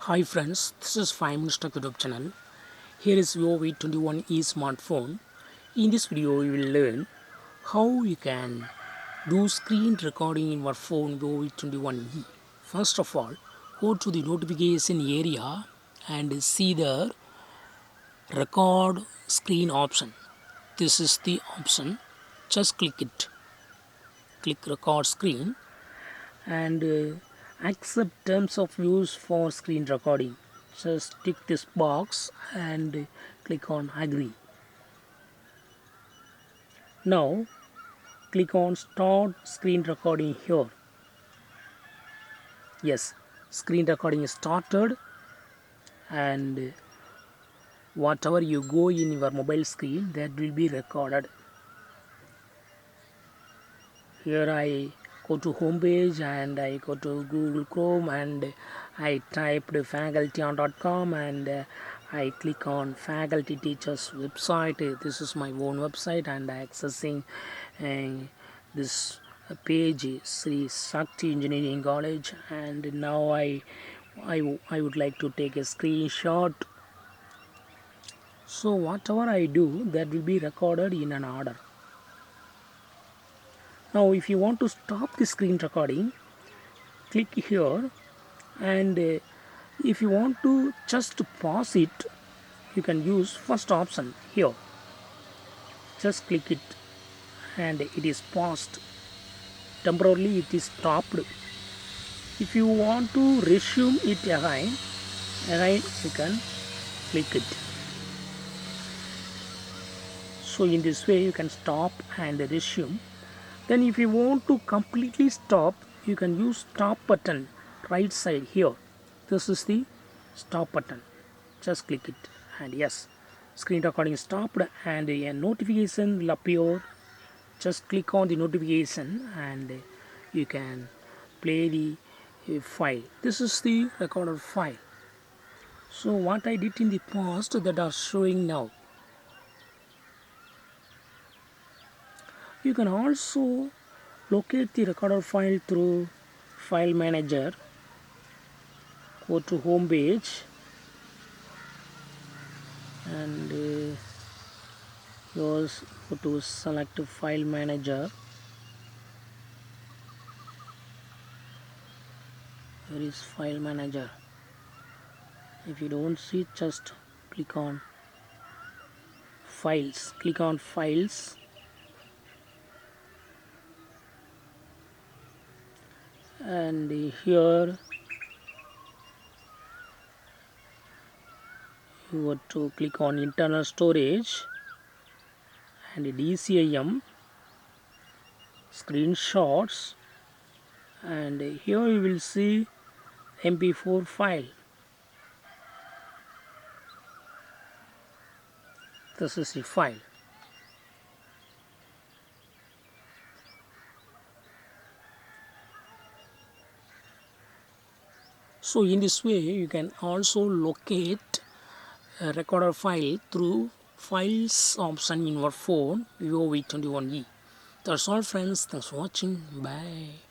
Hi friends, this is 5 Minutes Tech YouTube channel. Here is Vivo V21e smartphone. In this video, you will learn how you can do screen recording in your phone Vivo V21e. First of all, go to the notification area and see the record screen option. This is the option. Just click it. Click record screen and accept terms of use for screen recording. Just tick this box and click on agree. Now click on start screen recording here. Yes, screen recording is started, and whatever you go in your mobile screen, that will be recorded. Here I go to home page and I go to Google Chrome and I typed facultyon.com and I click on faculty teachers website. This is my own website and I accessing this page Sri Sakti Engineering College, and now I would like to take a screenshot. So whatever I do, that will be recorded in an order. Now if you want to stop the screen recording, click here, and if you want to just pause it, you can use first option here. Just click it and it is paused. Temporarily it is stopped. If you want to resume it again you can click it. So in this way you can stop and resume. Then if you want to completely stop, you can use stop button right side here. This is the stop button. Just click it and yes, screen recording is stopped and a notification will appear. Just click on the notification and you can play the file. This is the recorded file. So what I did in the past that are showing now. You can also locate the recorder file through file manager. Go to home page and go to select file manager. Here is file manager. If you don't see, just click on files. Click on files and here you want to click on internal storage and DCIM screenshots, and here you will see MP4 file. This is the file. So in this way you can also locate a recorder file through files option in your phone Vivo V21e. That's all friends. Thanks for watching. Bye.